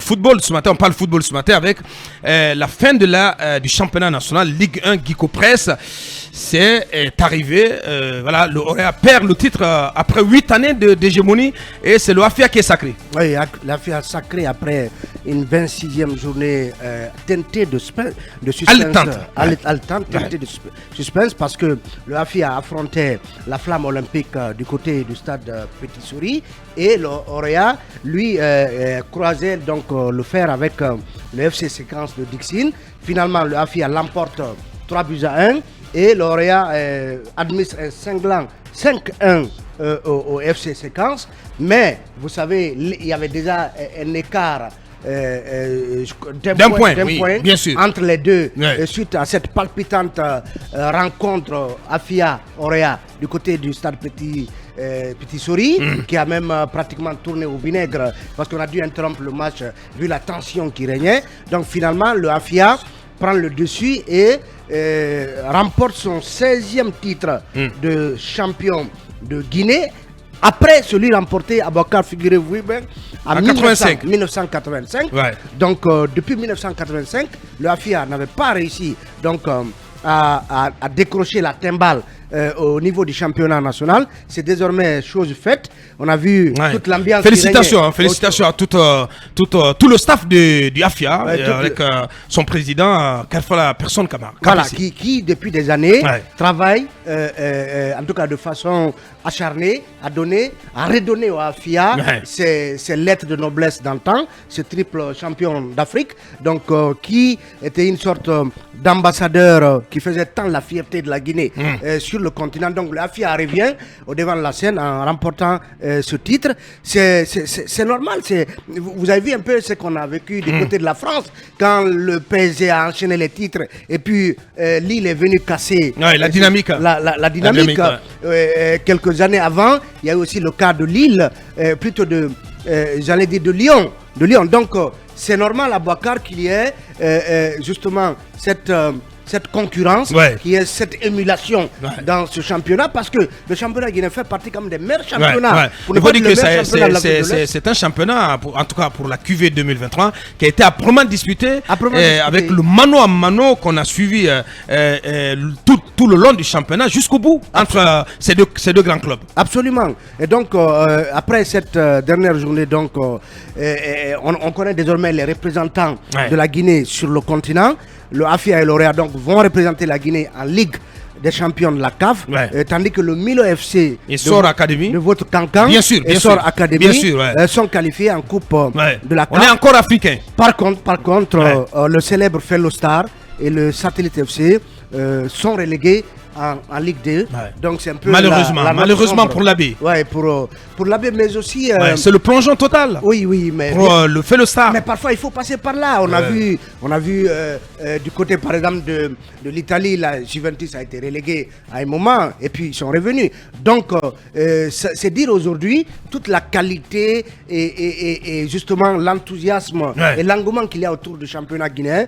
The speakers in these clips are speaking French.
football ce matin, on parle football ce matin avec la fin de du championnat national Ligue 1 Geeko Press. C'est arrivé, voilà, le Orea perd le titre après 8 années d'hégémonie et c'est le AFIA qui est sacré. Oui, l'AFIA sacré après une 26e journée teintée de suspense. Haletante, teintée de suspense parce que le AFIA affrontait la flamme olympique du côté du stade Petit Souris et le Orea, lui, croisait donc le fer avec le FC Séquence de Dixine. Finalement, le AFIA l'emporte 3-1 et le Orea administre un cinglant 5-1 au FC Séquence. Mais vous savez, il y avait déjà un écart d'un point, bien sûr, entre les deux, suite à cette palpitante rencontre AFIA-Orea du côté du stade Petit Souris, qui a même pratiquement tourné au vinaigre parce qu'on a dû interrompre le match vu la tension qui régnait. Donc finalement, le AFIA prend le dessus et remporte son 16e titre de champion de Guinée. Après celui remporté à Bakar, figurez-vous, en 1985. Ouais. Donc depuis 1985, le AFIA n'avait pas réussi donc, à décrocher la timbale au niveau du championnat national. C'est désormais chose faite. On a vu toute l'ambiance. Félicitations à tout le staff du AFIA avec son président, la personne Kamara. Voilà, qui depuis des années travaille, en tout cas de façon acharnée, à redonner au AFIA ses lettres de noblesse d'antan, ce triple champion d'Afrique, donc qui était une sorte d'ambassadeur qui faisait tant la fierté de la Guinée sur le continent. Donc le AFIA revient au devant de la scène en remportant ce titre. C'est normal. Vous avez vu un peu ce qu'on a vécu du côté de la France quand le PSG a enchaîné les titres et puis Lille est venu casser la dynamique. La dynamique. Quelques années avant, il y a eu aussi le cas de Lille, plutôt j'allais dire de Lyon. Donc c'est normal à Bakar qu'il y ait justement cette concurrence, qui est cette émulation dans ce championnat, parce que le championnat guinéen fait partie comme des meilleurs championnats. Il faut dire que c'est un championnat, en tout cas pour la QV 2023, qui a été âprement disputé, avec le mano à mano qu'on a suivi tout le long du championnat jusqu'au bout, entre ces deux grands clubs. Absolument. Et donc, après cette dernière journée, donc, on connaît désormais les représentants de la Guinée sur le continent. Le AFIA et l'Orea donc vont représenter la Guinée en Ligue des champions de la CAF, tandis que le Milo FC de votre cancan et Sor Academy sont qualifiés en Coupe de la CAF. On est encore africain. Par contre, le célèbre Fellow Star et le Satellite FC sont relégués en Ligue 2. Donc c'est un peu malheureusement pour l'AB. Pour l'AB, mais aussi c'est le plongeon total. Oui, mais pour le Fellow Star. Mais parfois il faut passer par là. On a vu du côté par exemple de l'Italie, la Juventus a été reléguée à un moment et puis ils sont revenus. Donc c'est dire aujourd'hui toute la qualité et justement l'enthousiasme et l'engouement qu'il y a autour du championnat guinéen.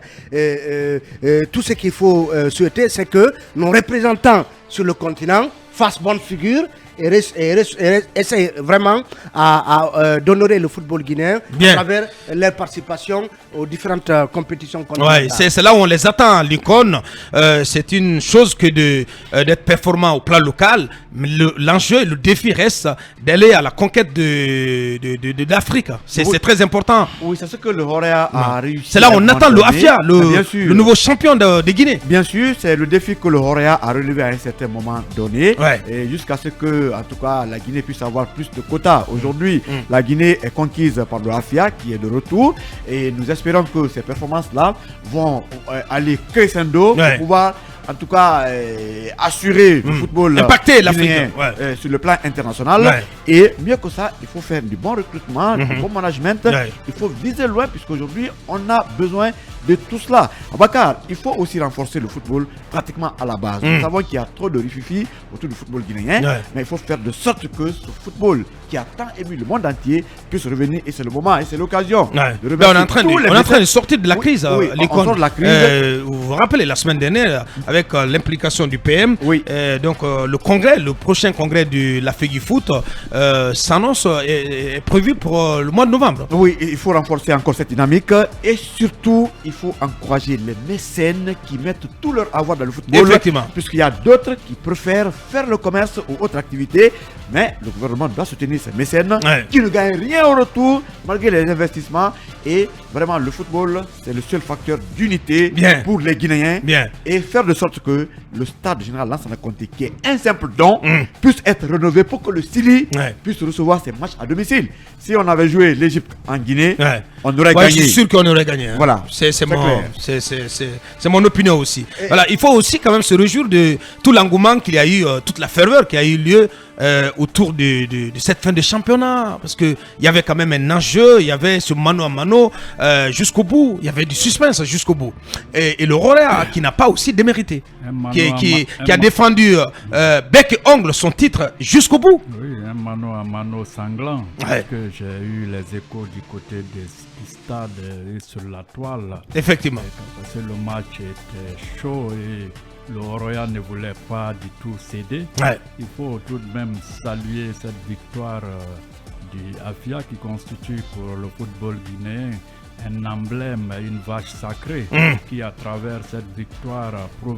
Tout ce qu'il faut souhaiter, c'est que nos représentants sur le continent fassent bonne figure et essayer vraiment d'honorer le football guinéen à travers leur participation aux différentes compétitions continentales. C'est là où on les attend, Lincoln. C'est une chose que d'être performant au plan local, mais l'enjeu, le défi reste d'aller à la conquête de l'Afrique. C'est très important. Oui, c'est ce que le Orea a réussi. C'est là où on attend le AFIA, le nouveau champion de Guinée. Bien sûr, c'est le défi que le Orea a relevé à un certain moment donné, et jusqu'à ce que, en tout cas, la Guinée puisse avoir plus de quotas. Aujourd'hui, la Guinée est conquise par le AFIA qui est de retour, et nous espérons que ces performances-là vont aller crescendo pour pouvoir, en tout cas, assurer le football impacter l'Afrique sur le plan international. Et mieux que ça, il faut faire du bon recrutement, du bon management. Il faut viser loin, puisqu'aujourd'hui, on a besoin de tout cela. Bakar, il faut aussi renforcer le football pratiquement à la base. Nous savons qu'il y a trop de rififi autour du football guinéen, mais il faut faire de sorte que ce football qui a tant ému le monde entier puisse revenir, et c'est le moment et c'est l'occasion. On est en train de sortir de la crise. On sort de la crise. Vous vous rappelez la semaine dernière avec l'implication du PM, donc le prochain congrès de la FEGIFOOT s'annonce est prévu pour le mois de novembre. Oui, il faut renforcer encore cette dynamique et surtout, il faut encourager les mécènes qui mettent tout leur avoir dans le football. Effectivement. Puisqu'il y a d'autres qui préfèrent faire le commerce ou autre activité, mais le gouvernement doit soutenir ces mécènes qui ne gagnent rien au retour malgré les investissements. Et vraiment, le football, c'est le seul facteur d'unité pour les Guinéens. Et faire de sorte que le stade général Lansana Conté, qui est un simple don, puisse être rénové pour que le Sili puisse recevoir ses matchs à domicile. Si on avait joué l'Égypte en Guinée, on aurait gagné. Je suis sûr qu'on aurait gagné. Hein. Voilà. C'est mon opinion aussi. Voilà, il faut aussi quand même se réjouir de tout l'engouement qu'il y a eu, toute la ferveur qui a eu lieu autour de cette fin de championnat, parce qu'il y avait quand même un enjeu, il y avait ce mano à mano jusqu'au bout, il y avait du suspense jusqu'au bout. Et le Roya qui n'a pas aussi démérité, qui a défendu bec et ongle son titre jusqu'au bout. Oui, un mano à mano sanglant, parce que j'ai eu les échos du côté du stade et sur la toile. Effectivement. Parce que le match était chaud et le Roya ne voulait pas du tout céder. Il faut tout de même saluer cette victoire du AFIA qui constitue pour le football guinéen un emblème, une vache sacrée qui à travers cette victoire prouve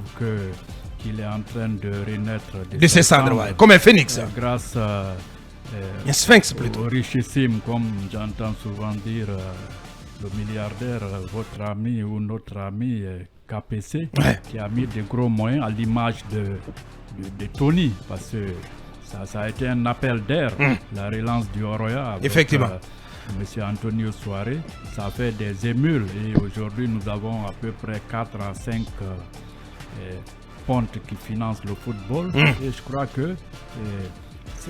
qu'il est en train de renaître de ses cendres, comme un phénix. Grâce un sphinx plutôt. Au richissime, comme j'entends souvent dire, le milliardaire, votre ami ou notre ami KPC, qui a mis de gros moyens à l'image de Tony, parce que ça a été un appel d'air, la relance du Roya. Effectivement. Monsieur Antonio Soare, ça fait des émules et aujourd'hui nous avons à peu près 4 à 5 pontes qui financent le football et je crois que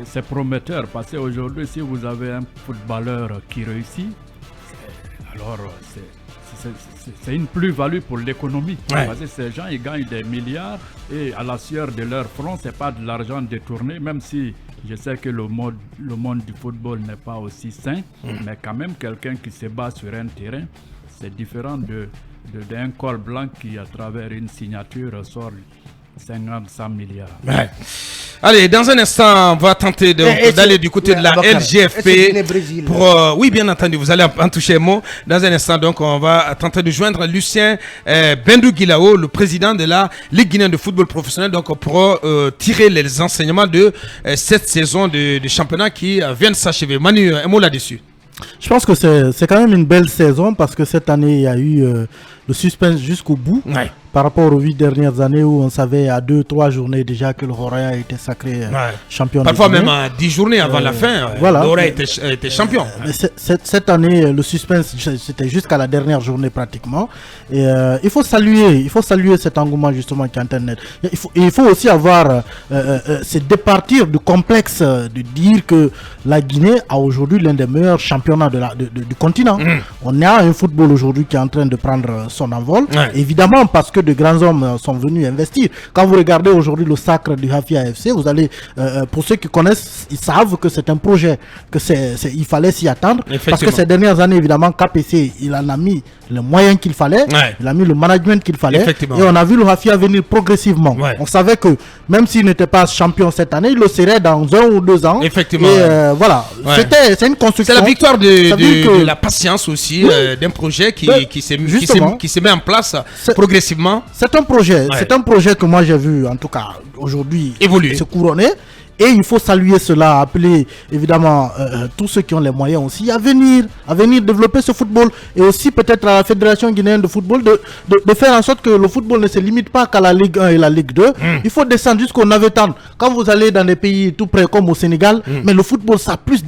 c'est prometteur parce qu'aujourd'hui si vous avez un footballeur qui réussit, alors c'est une plus-value pour l'économie. Parce que ces gens ils gagnent des milliards et à la sueur de leur front, c'est pas de l'argent détourné, même si je sais que le monde du football n'est pas aussi sain, mais quand même quelqu'un qui se bat sur un terrain, c'est différent d'un col blanc qui à travers une signature sort 50-100 milliards. Allez, dans un instant, on va tenter d'aller du côté de la LGFP. Oui, bien entendu, vous allez en toucher un mot. Dans un instant, donc, on va tenter de joindre Lucien Bendou Guilao, le président de la Ligue guinéenne de football professionnel, donc pour tirer les enseignements de cette saison de championnat qui vient de s'achever. Manu, un mot là-dessus. Je pense que c'est quand même une belle saison parce que cette année, il y a eu le suspense jusqu'au bout. Par rapport aux 8 dernières années où on savait à 2-3 journées déjà que le Roya a été sacré champion. Parfois même à 10 journées avant la fin, le Roya était champion. Cette année, le suspense, c'était jusqu'à la dernière journée pratiquement. Et il faut saluer cet engouement justement qui est en train de naître. Il faut aussi avoir, c'est départir du complexe de dire que la Guinée a aujourd'hui l'un des meilleurs championnats du continent. On a un football aujourd'hui qui est en train de prendre son envol. Évidemment parce que de grands hommes sont venus investir. Quand vous regardez aujourd'hui le sacre du Hafia FC, vous allez, pour ceux qui connaissent, ils savent que c'est un projet, il fallait s'y attendre. Parce que ces dernières années, évidemment, KPC, il en a mis les moyens qu'il fallait, il a mis le management qu'il fallait, et on a vu le Hafia venir progressivement. On savait que même s'il n'était pas champion cette année, il le serait dans 1 ou 2 ans. Effectivement. Et voilà, c'est une construction. C'est la victoire de la patience aussi, d'un projet qui se met en place progressivement. C'est un projet que moi j'ai vu en tout cas aujourd'hui évoluer, se couronner. Et il faut saluer cela, appeler évidemment tous ceux qui ont les moyens aussi à venir développer ce football et aussi peut-être à la Fédération guinéenne de football de faire en sorte que le football ne se limite pas qu'à la Ligue 1 et la Ligue 2. Il faut descendre jusqu'au Navetan. Quand vous allez dans des pays tout près comme au Sénégal, mais le football ça a plus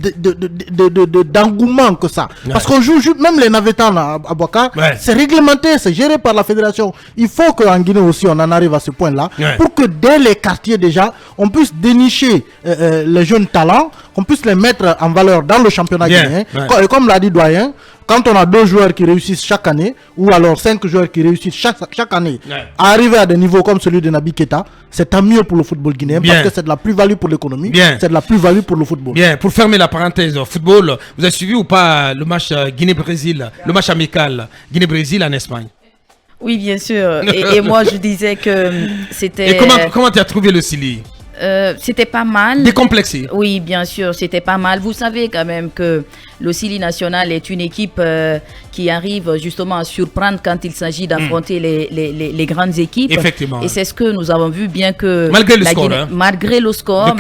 d'engouement que ça. Parce qu'on joue même les Navetans à Boaka, c'est réglementé, c'est géré par la Fédération. Il faut qu'en Guinée aussi on en arrive à ce point-là pour que dès les quartiers déjà, on puisse dénicher les jeunes talents, qu'on puisse les mettre en valeur dans le championnat guinéen. Et comme l'a dit Doyen, quand on a 2 joueurs qui réussissent chaque année, ou alors 5 joueurs qui réussissent chaque année, à arriver à des niveaux comme celui de Naby Keita, c'est tant mieux pour le football guinéen, parce que c'est de la plus-value pour l'économie, c'est de la plus-value pour le football. Bien, pour fermer la parenthèse football, vous avez suivi ou pas le match Guinée-Brésil, le match amical Guinée-Brésil en Espagne? Oui, bien sûr. Et moi, je disais que c'était... Et comment tu as trouvé le Sili? C'était pas mal. Décomplexé. Oui, bien sûr, c'était pas mal. Vous savez quand même que le Sili national est une équipe qui arrive justement à surprendre quand il s'agit d'affronter les grandes équipes. Effectivement. Et c'est ce que nous avons vu, bien que malgré le score, malgré le score,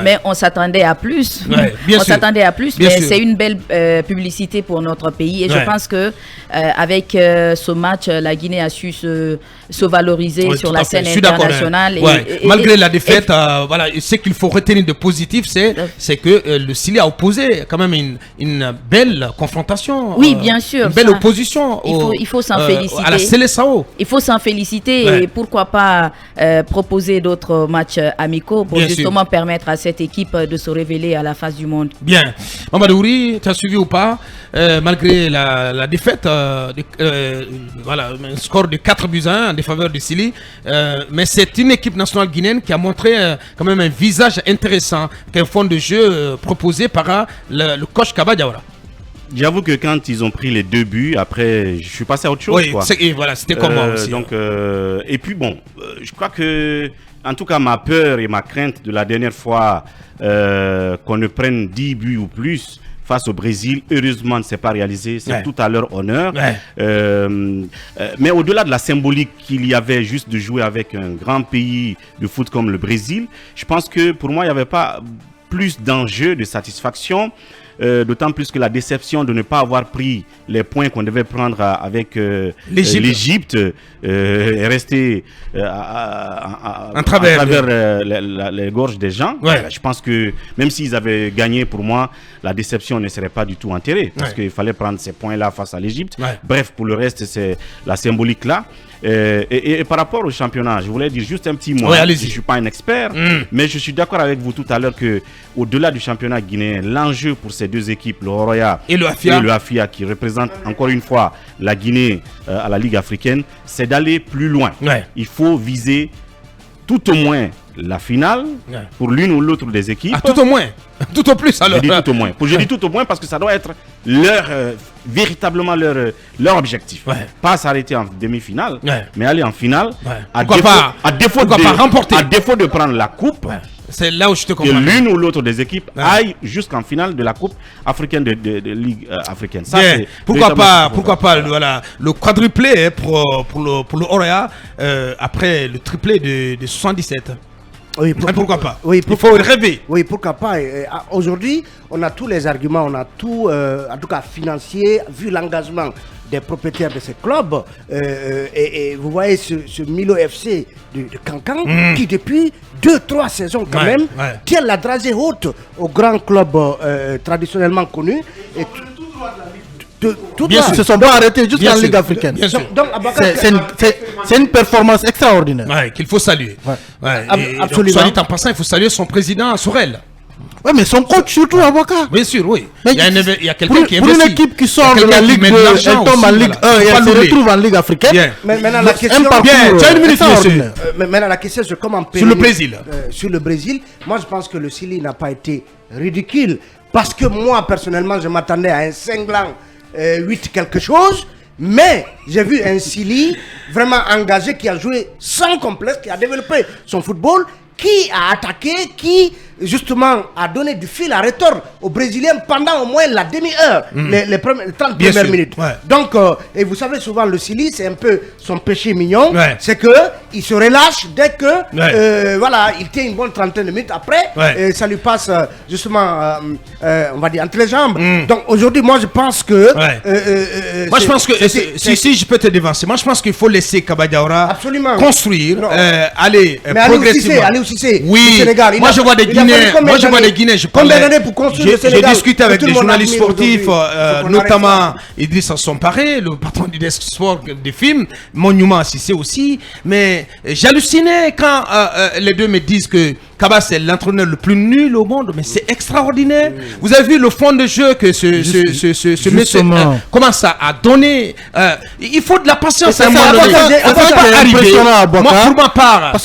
mais on s'attendait à plus. Ouais, on s'attendait à plus, mais c'est une belle publicité pour notre pays. Et je pense que avec ce match, la Guinée a su se valoriser sur la scène internationale. Malgré la défaite, voilà, ce qu'il faut retenir de positif, c'est que le Sili a opposé quand même une belle confrontation. Oui, bien sûr. Une belle opposition. Il faut s'en féliciter. À la Seleção. Il faut s'en féliciter et pourquoi pas proposer d'autres matchs amicaux pour justement permettre à cette équipe de se révéler à la face du monde. Bien. Mamadou Ouri, tu as suivi ou pas, malgré la défaite, voilà, un score de 4-1 en défaveur du Sili, mais c'est une équipe nationale guinéenne qui a montré quand même un visage intéressant, qu'un fond de jeu proposé par le coach Kaba Diawara. J'avoue que quand ils ont pris les 2 buts, après, je suis passé à autre chose. Oui, et voilà, c'était comme moi aussi. Donc, et puis bon, je crois que, en tout cas, ma peur et ma crainte de la dernière fois qu'on ne prenne 10 buts ou plus face au Brésil, heureusement, ne s'est pas réalisé. C'est tout à leur honneur. Mais au-delà de la symbolique qu'il y avait juste de jouer avec un grand pays de foot comme le Brésil, je pense que pour moi, il n'y avait pas plus d'enjeux, de satisfaction. D'autant plus que la déception de ne pas avoir pris les points qu'on devait prendre avec l'Égypte est restée à travers les gorges des gens. Je pense que même s'ils avaient gagné, pour moi, la déception ne serait pas du tout enterrée parce qu'il fallait prendre ces points-là face à l'Égypte. Bref, pour le reste, c'est la symbolique là. Et par rapport au championnat, je voulais dire juste un petit mot. Je ne suis pas un expert, mais je suis d'accord avec vous tout à l'heure que au-delà du championnat guinéen, l'enjeu pour ces 2 équipes, le Horoya et le Afia, qui représentent encore une fois la Guinée à la Ligue africaine, c'est d'aller plus loin. Il faut viser tout au moins la finale pour l'une ou l'autre des équipes. Tout au moins, tout au plus alors. Je dis tout au moins. Je dis tout au moins parce que ça doit être véritablement leur objectif. Pas s'arrêter en demi-finale, mais aller en finale. À défaut de prendre la coupe. C'est là où je te comprends. Que l'une ou l'autre des équipes aille jusqu'en finale de la Coupe africaine de Ligue africaine. Ça, pourquoi pas voilà, le quadruplé pour le Horoya après le triplé de 77. Oui, pourquoi pas. Oui, il faut rêver. Oui, pourquoi pas. Aujourd'hui, on a tous les arguments, on a tout, en tout cas financier, vu l'engagement des propriétaires de ces clubs. Et vous voyez ce Milo FC de Cancan qui, depuis 2-3 saisons quand même, tient la dragée haute aux grands clubs traditionnellement connus. Et ils se sont pas arrêtés jusqu'en Ligue africaine. C'est une performance extraordinaire. Qu'il faut saluer. Absolument. Soit dit en passant, il faut saluer son président Sorel. Oui, mais son coach surtout, avocat. Bien sûr, oui. Il y a quelqu'un qui pour une équipe qui sort de la Ligue 2, elle tombe en Ligue 1 et elle se retrouve en Ligue africaine. Mais maintenant, la question, maintenant, la question, c'est comment payer sur le Brésil. Sur le Brésil, moi, je pense que le Sili n'a pas été ridicule. Parce que moi, personnellement, je m'attendais à un cinglant 8 quelque chose. Mais j'ai vu un Sili vraiment engagé qui a joué sans complexe, qui a développé son football, qui a attaqué, qui justement a donné du fil à retordre aux Brésiliens pendant au moins la demi-heure, les 30 premières minutes. Donc, et vous savez souvent le Sili, c'est un peu son péché mignon, c'est que il se relâche dès que voilà, il tient une bonne trentaine de minutes après, ça lui passe justement, on va dire entre les jambes. Donc aujourd'hui, moi je pense que moi je pense que si je peux te dévancer, moi je pense qu'il faut laisser Kaba Diawara construire, aller progressivement. Oui, Sénégal, moi je vois des Guinéens. Moi, je vois des Guinéens. J'ai discuté avec des journalistes sportifs, notamment Idriss Somparé, le patron du desk sport des films, Monument Cissé aussi. Mais j'hallucinais quand les deux me disent que Kaba, c'est l'entraîneur le plus nul au monde, mais c'est extraordinaire. Vous avez vu le fond de jeu que ce monsieur commence à donner. Il faut de la patience. Moi,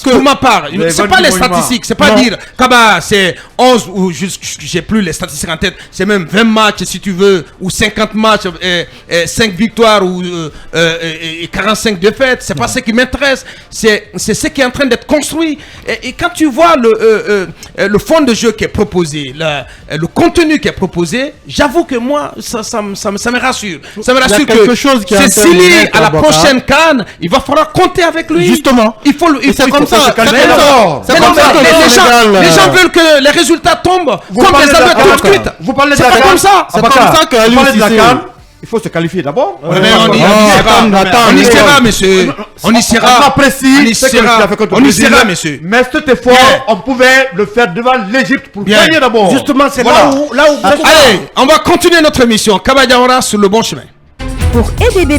pour ma part, c'est pas les statistiques. C'est pas dire Kaba, c'est 11 ou j'ai plus les statistiques en tête. C'est même 20 matchs, si tu veux, ou 50 matchs, 5 victoires ou 45 défaites. C'est pas ce qui m'intéresse. C'est ce qui est en train d'être construit. Et quand tu vois le fond de jeu qui est proposé, le contenu qui est proposé, j'avoue que moi, ça me rassure. Ça me rassure que c'est Sili à la prochaine CAN, il va falloir compter avec lui. Justement. C'est comme ça. Les gens veulent que les résultats tombent comme les abeilles tout de suite. Vous parlez de la CAN. C'est comme ça que il faut se qualifier d'abord. On y sera, monsieur. On y sera. On y sera, monsieur. Mais cet effort, on pouvait le faire devant l'Égypte pour gagner d'abord. Justement, c'est là où. Allez, on va continuer notre émission. Kaba Diawara sur le bon chemin. Pour aider bébé